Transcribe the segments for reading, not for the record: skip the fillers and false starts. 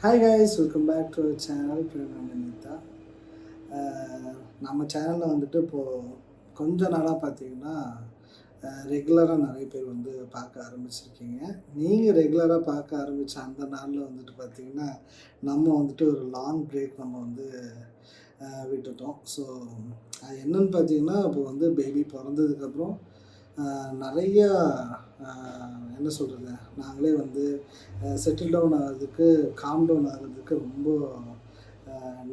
Hi guys, welcome back to our channel Pranamita. நம்ம சேனலில் வந்துட்டு இப்போது கொஞ்ச நாளாக பார்த்தீங்கன்னா ரெகுலராக நிறைய பேர் வந்து பார்க்க ஆரம்பிச்சிருக்கீங்க. நீங்கள் ரெகுலராக பார்க்க ஆரம்பித்த அந்த நாளில் வந்துட்டு பார்த்திங்கன்னா நம்ம வந்துட்டு ஒரு லாங் பிரேக் நம்ம வந்து விட்டுட்டோம். ஸோ அது என்னன்னு பார்த்தீங்கன்னா இப்போ வந்து பேபி பிறந்ததுக்கப்புறம் நிறையா என்ன சொல்கிறது, நாங்களே வந்து செட்டில் டவுன் ஆகிறதுக்கு, காம் டவுன் ஆகிறதுக்கு ரொம்ப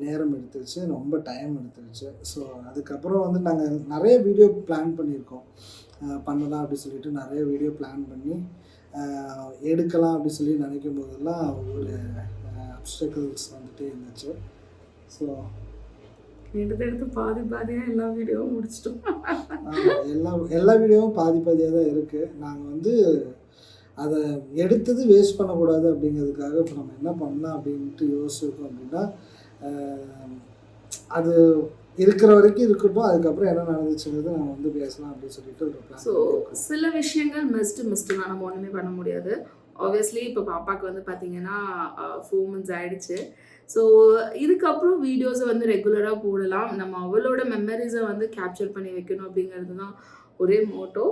நேரம் எடுத்துருச்சு, ரொம்ப டைம் எடுத்துருச்சு. ஸோ அதுக்கப்புறம் வந்து நாங்கள் நிறைய வீடியோ பிளான் பண்ணியிருக்கோம், பண்ணலாம் அப்படி சொல்லிட்டு நிறைய வீடியோ பிளான் பண்ணி எடுக்கலாம் அப்படி சொல்லி நினைக்கும் போதெல்லாம் ஒரு அப்டக்கிள்ஸ் வந்துட்டே இருந்துச்சு. ஸோ எடுத்து பாதியாக எல்லா வீடியோவும் முடிச்சிட்டோம். எல்லா வீடியோவும் பாதியாக தான் இருக்குது. நாங்கள் வந்து அதை எடுத்தது வேஸ்ட் பண்ணக்கூடாது அப்படிங்கிறதுக்காக இப்போ நம்ம என்ன பண்ணலாம் அப்படின்ட்டு யோசிச்சிருக்கோம் அப்படின்னா, அது இருக்கிற வரைக்கும் இருக்கட்டும், அதுக்கப்புறம் என்ன நடந்துச்சுங்கிறது நம்ம வந்து பேசலாம் அப்படின்னு சொல்லிட்டு ஒரு பிளான். ஸோ சில விஷயங்கள் மிஸ்டு தான், நம்ம ஒன்றுமே பண்ண முடியாது. ஆப்வியஸ்லி இப்போ பாப்பாவுக்கு வந்து பார்த்தீங்கன்னா 4 months ஆகிடுச்சு. ஸோ இதுக்கப்புறம் வீடியோஸை வந்து ரெகுலராக போடலாம், நம்ம அவளோட மெமரிஸை வந்து கேப்சர் பண்ணி வைக்கணும் அப்படிங்கிறது தான் ஒரே மோட்டோ.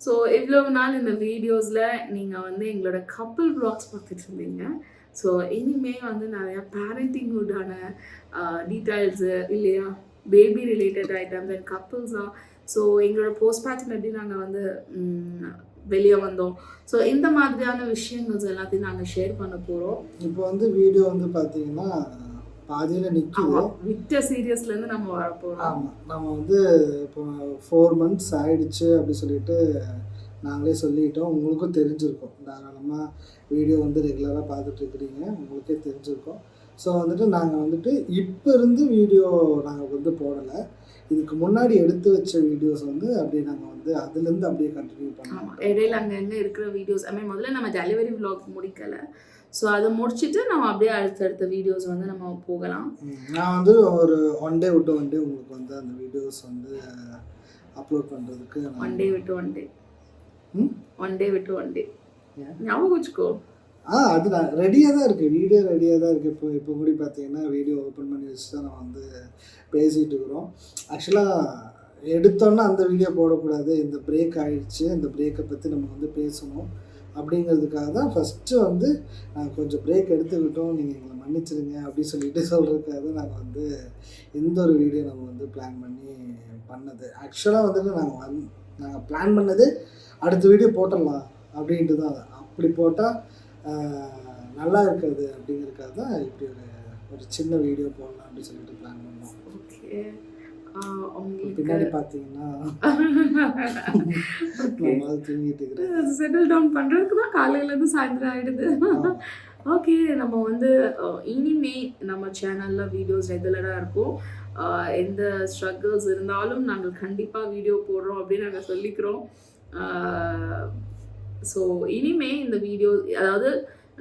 ஸோ இவ்வளோ நாள் இந்த வீடியோஸில் நீங்கள் வந்து எங்களோட கப்புள் வ்ளாக்ஸ் பார்த்துட்டு இருந்தீங்க. ஸோ இனிமேல் வந்து நிறையா பேரண்டிங்வுட்டான டீட்டெயில்ஸு இல்லையா, பேபி ரிலேட்டட் ஐட்டம்ஸ் அண்ட் கப்புள்ஸாக, ஸோ எங்களோட போஸ்ட் பேட்ச் எப்படி நாங்கள் வந்து வெளியே வந்தோம், ஸோ இந்த மாதிரியான விஷயங்கள் எல்லாத்தையும் நாங்கள் ஷேர் பண்ண போகிறோம். இப்போ வந்து வீடியோ வந்து பார்த்தீங்கன்னா பாதியில் நிற்குது, விட்ட சீரியஸ்லேருந்து நம்ம வரப்போகிறோம். ஆமாம், நம்ம வந்து இப்போ 4 months ஆகிடுச்சு அப்படி சொல்லிட்டு நாங்களே சொல்லிட்டோம். உங்களுக்கும் தெரிஞ்சிருக்கும், தாராளமாக வீடியோ வந்து ரெகுலராக பார்த்துட்ருக்குறீங்க, உங்களுக்கே தெரிஞ்சிருக்கும். ஸோ வந்துட்டு நாங்கள் வந்துட்டு இப்போ இருந்து வீடியோ நாங்கள் வந்து போடலை, இதுக்கு முன்னாடி எடுத்து வச்ச வீடியோஸ் வந்து அப்படியே நாங்கள் வந்து அதுலேருந்து அப்படியே கண்டினியூ பண்ணோம். இடையில அங்கே இருக்கிற வீடியோஸ் முதல்ல நம்ம டெலிவரி விளாக் முடிக்கலை, ஸோ அதை முடிச்சுட்டு நம்ம அப்படியே அடுத்தடுத்த வீடியோஸ் வந்து நம்ம போகலாம். நான் வந்து ஒரு 1 day விட்டு 1 day உங்களுக்கு வந்து அந்த வீடியோஸ் வந்து அப்லோட் பண்ணுறதுக்கு ஒன் டே விட்டு ஒன் டே ஞாபகம் வச்சுக்கோ. அது நான் ரெடியாக தான் இருக்குது, வீடியோ ரெடியாக தான் இருக்குது. இப்போ கூட பார்த்தீங்கன்னா வீடியோ ஓப்பன் பண்ணி வச்சு தான் நம்ம வந்து பேசிகிட்டு இருக்கிறோம். ஆக்சுவலாக எடுத்தோன்னா அந்த வீடியோ போடக்கூடாது, இந்த பிரேக் ஆகிடுச்சு, இந்த பிரேக்கை பற்றி நம்ம வந்து பேசணும் அப்படிங்கிறதுக்காக தான் ஃபஸ்ட்டு வந்து நாங்கள் கொஞ்சம் பிரேக் எடுத்துக்கிட்டோம், நீங்கள் எங்களை மன்னிச்சிருங்க அப்படின்னு சொல்லிட்டு சொல்கிறதுக்காக தான் நாங்கள் வந்து இந்த ஒரு வீடியோ நம்ம வந்து பிளான் பண்ணி பண்ணது. ஆக்சுவலாக வந்துட்டு நாங்கள் பிளான் பண்ணது அடுத்த வீடியோ போட்டுடலாம் அப்படின்ட்டு தான், அப்படி போட்டால் நல்லா இருக்காது அப்படிங்கிறதுக்காக தான் இப்படி ஒரு சின்ன வீடியோ போடலாம் அப்படின்னு சொல்லிட்டு பிளான் பண்ணோம். ஓகே, பின்னாடி பார்த்தீங்கன்னா தூங்கிட்டு இருக்கிறேன், செட்டில் டவுன் பண்ணுறதுக்கு தான் காலையிலேருந்து சாயந்தரம் ஆகிடுது. ஓகே, நம்ம வந்து இனிமே நம்ம சேனலில் வீடியோஸ் ரெகுலராக இருக்கும். எந்த ஸ்ட்ரகிள்ஸ் இருந்தாலும் நாங்கள் கண்டிப்பாக வீடியோ போடுறோம் அப்படின்னு நாங்கள் சொல்லிக்கிறோம். ஸோ இனிமே இந்த வீடியோ, அதாவது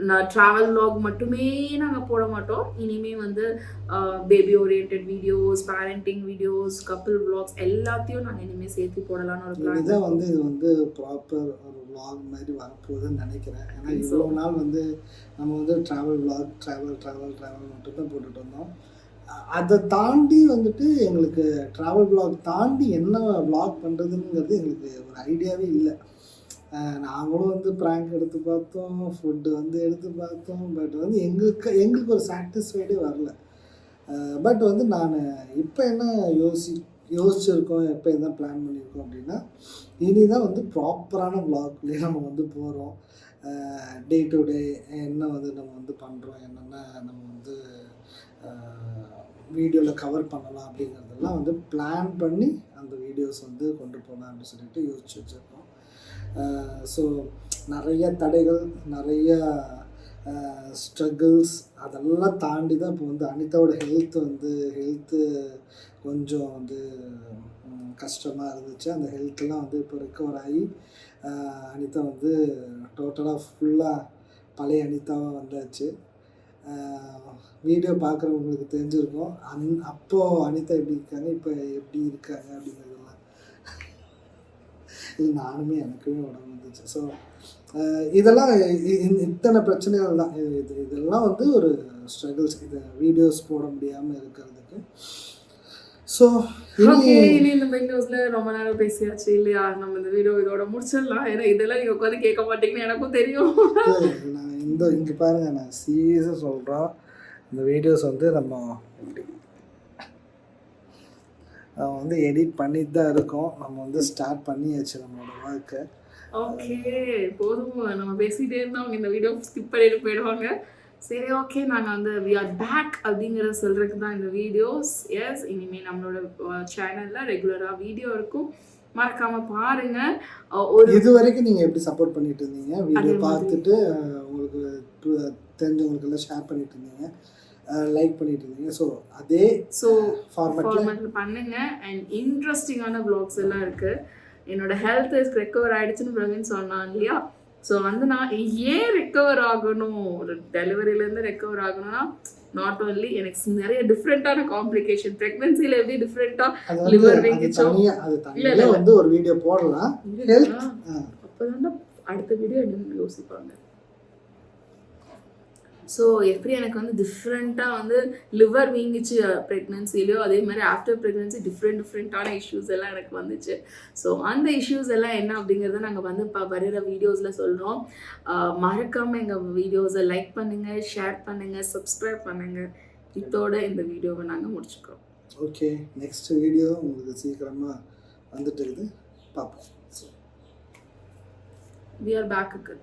நான் ட்ராவல் vlog மட்டுமே நாங்கள் போட மாட்டோம், இனிமே வந்து baby orient videos, parenting videos, couple vlogs எல்லாத்தையும் நாங்கள் இனிமேல் சேர்த்து போடலான்னு ஒரு பிளான். இதுதான் வந்து இது வந்து ப்ராப்பர் ஒரு vlog மாதிரி வரப்போகுதுன்னு நினைக்கிறேன். ஏன்னா இவ்வளோ நாள் வந்து நம்ம வந்து ட்ராவல் மட்டும்தான் போட்டுட்டு வந்தோம். அதை தாண்டி வந்துட்டு எங்களுக்கு ட்ராவல் vlog தாண்டி என்ன vlog பண்ணுறதுங்கிறது எங்களுக்கு ஒரு ஐடியாவே இல்லை. நாங்களும் வந்து ப்ராங்க் எடுத்து பார்த்தோம், ஃபுட்டு வந்து எடுத்து பார்த்தோம், பட் வந்து எங்களுக்கு ஒரு சாட்டிஸ்ஃபைடே வரல. பட் வந்து நான் இப்போ என்ன யோசிச்சிருக்கோம், எப்போ என்ன பிளான் பண்ணியிருக்கோம் அப்படின்னா, இனி தான் வந்து ப்ராப்பரான vlogலேயே நம்ம வந்து போகிறோம். டே டு டே என்ன வந்து நம்ம வந்து பண்ணுறோம், என்னென்ன நம்ம வந்து வீடியோவில் கவர் பண்ணலாம் அப்படிங்கிறதெல்லாம் வந்து பிளான் பண்ணி அந்த வீடியோஸ் வந்து கொண்டு போகலாம் அப்படின்னு சொல்லிட்டு யோசிச்சு வச்சுருக்கோம். ஸோ நிறைய தடைகள், நிறைய ஸ்ட்ரகிள்ஸ், அதெல்லாம் தாண்டி தான் இப்போ வந்து அனிதாவோட ஹெல்த்து கொஞ்சம் வந்து கஷ்டமாக இருந்துச்சு. அந்த ஹெல்த்தெல்லாம் வந்து இப்போ ரெக்கவர் ஆகி அனிதா வந்து டோட்டலாக ஃபுல்லாக பழைய அனிதாவாக வந்தாச்சு. வீடியோ பார்க்குறவங்களுக்கு தெரிஞ்சிருக்கும் அப்போது அனிதா எப்படி இருக்காங்க, இப்போ எப்படி இருக்காங்க அப்படிங்கிறதெல்லாம். இது நானுமே எனக்குமே உடம்பு வந்துச்சு. ஸோ இதெல்லாம் இத்தனை பிரச்சனைகள் தான். இதெல்லாம் வந்து ஒரு ஸ்ட்ரகிள்ஸ். இதை வீடியோஸ் போட முடியாமல் இருக்கிறதுக்கு. ஸோ ஓகே, இனி இந்த வீடியோஸ்ல ரொம்ப நேரம் பேசியாச்சு இல்லையா? நம்ம இந்த வீடியோ இதோட முடிச்சிடலாம். ஏன்னா இதெல்லாம் நீங்க உட்காந்து கேட்க மாட்டீங்கன்னு எனக்கும் தெரியும். நான் இங்கே பாருங்கள், நான் சீரியஸாக சொல்கிறோம். இந்த வீடியோஸ் வந்து நம்ம எப்படி வந்து எடிட் பண்ணிட்டு தான் இருக்கோம். நம்ம வந்து ஸ்டார்ட் பண்ணியாச்சு நம்மளோட ஒர்க்கை. ஓகே, போதும். நம்ம பேசிட்டே இருந்தால் அவங்க இந்த வீடியோ ஸ்கிப் பண்ணிட்டு போயிடுவாங்க. சரி, ஓகே, நாங்கள் வந்து வி ஆர் பேக் அப்படிங்கிறத சொல்கிறதுக்கு தான் இந்த வீடியோஸ். எஸ், இனிமேல் நம்மளோட சேனலில் ரெகுலராக வீடியோ இருக்கும். மறக்காமல் பாருங்கள். இது வரைக்கும் நீங்கள் எப்படி சப்போர்ட் பண்ணிட்டு இருந்தீங்க, வீடியோ பார்த்துட்டு உங்களுக்கு தெரிஞ்சவங்களுக்கெல்லாம் ஷேர் பண்ணிட்டு இருந்தீங்க, லைக் பண்ணிட்டு இருந்தீங்க. அதே ஃபார்மேட்டில் பண்ணுங்க. அண்ட் இன்ட்ரெஸ்டிங்கான வ்ளாக்ஸ் எல்லாம் இருக்குது. என்னோட ஹெல்த் ரெக்கவர் ஆகிடுச்சுன்னு பிரவீன் சொன்னான் இல்லையா? ஸோ வந்து நான் ஏன் ரெக்கவர் ஆகணும், ஒரு டெலிவரியிலேருந்து ரெக்கவர் ஆகணும்னா நாட் ஓன்லி எனக்கு நிறைய டிஃப்ரெண்ட்டான காம்ப்ளிகேஷன், ப்ரெக்னன்சியில் எப்படி டிஃப்ரெண்ட்டாக லிவர் வீங்கிச்சோ இல்லை வந்து ஒரு வீடியோ போடலாம். அப்போ தான் அடுத்த வீடியோ என்னன்னு யோசிப்பாங்க. ஸோ எப்படி எனக்கு வந்து டிஃப்ரெண்ட்டாக வந்து லிவர் வீங்கிச்சு ப்ரெக்னன்சிலையோ, அதே மாதிரி ஆஃப்டர் ப்ரெக்னன்சி டிஃப்ரெண்ட்டான இஷ்யூஸ் எல்லாம் எனக்கு வந்துச்சு. ஸோ அந்த இஷ்யூஸ் எல்லாம் என்ன அப்படிங்கிறத நாங்கள் வந்து வருகிற வீடியோஸில் சொல்கிறோம். மறக்காமல் எங்கள் வீடியோஸை லைக் பண்ணுங்கள், ஷேர் பண்ணுங்கள், சப்ஸ்கிரைப் பண்ணுங்கள். இதோட இந்த வீடியோவை நாங்கள் முடிச்சுக்கிறோம். ஓகே, நெக்ஸ்ட் வீடியோ உங்களுக்கு சீக்கிரமாக வந்துட்டு இருக்குது, பார்ப்போம். We are back again.